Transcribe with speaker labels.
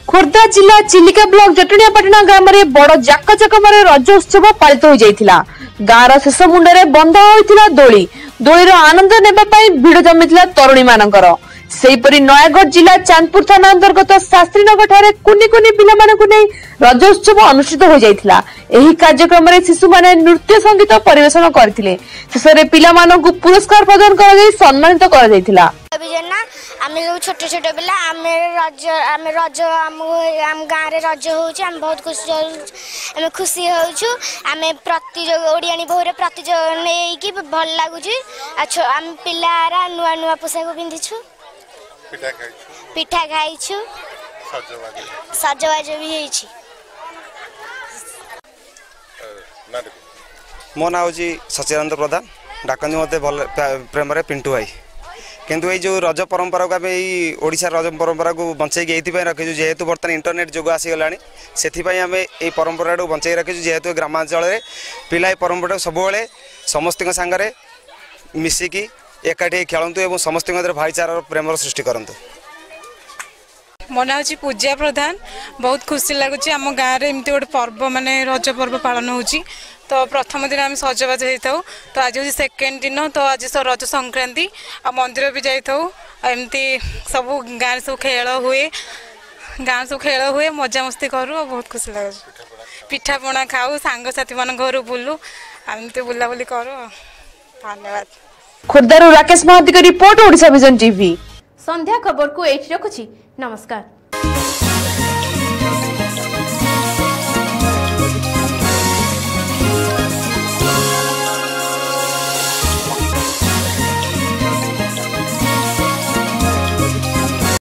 Speaker 1: खोर्धा जिला चिलिका ब्लॉक जटणियापाटना ग्राम में बड़ जाकजकम रज उत्सव पालित हो जाता। गाँव शेष मुंडे बंधा होता दोली दोलीर आनंद नेबाई भिड़ जमीला तरुणी मानकर। सेहीपरि नयागढ़ जिला चांदपुर थाना अंतर्गत शास्त्रीनगर ठारे कुनी कुनी पिलामानकु नै रज उत्सव अनुष्ठित हो जाइथिला। एही कार्यक्रम रे शिशु माने नृत्य संगीत परिवेषण करथिले। शेषरे पिलामानकु पुरस्कार प्रदान करा जाई सम्मानित करा जाइथिला।
Speaker 2: आमे छोटे छोटे पिला आमे रज आम गाँव रे रज होउछ आम बहुत खुशी होउछु। आमे प्रतियोगिता ओडियानी बहुरे प्रतियोगिता नै कि भल लागुची। आम पिलारा नुआ नुआ पोशाक पिंधिछु पिठा खाइछु सजबाज भी हेछि।
Speaker 3: मो ना होची सचिदानंद प्रधान डाकनी मते प्रेम रे पिंटू भाई। किंतु ये जो रज परंपरा को ओडिशा रज परंपरा को बंचाई रखी जेहेतु बर्तमान इंटरनेट जुग आसीगला से आम ये परंपरा को बंचाई रखी जेहेतु ग्रामांचल पिला परंपरा सब समस्त सांगे मिसिकी एकाठी खेलतु और समस्त भाईचार प्रेम सृष्टि करतु।
Speaker 4: मो ना हूँ पूजा प्रधान। बहुत खुशी लगुच आम गाँव में एमती गोटे पर्व माने रज पर्व पालन होची। तो प्रथम दिन आम सजबाज होता तो आज हूँ सेकेंड दिन तो आज रज संक्रांति आ मंदिर भी जामती सब गाँव सब खेल हुए गाँव सब खेल हुए मजा मस्ती करूँ बहुत खुशी लगे। पिठा पଣା खाऊ सांग साथी मान घर बुलू एमती बुलाबुली करूँ। धन्यवाद।
Speaker 1: खोर्धारू Rakesh Mahanty report Odisha vision TV.
Speaker 5: संध्या खबर को एठी रखुछि। नमस्कार।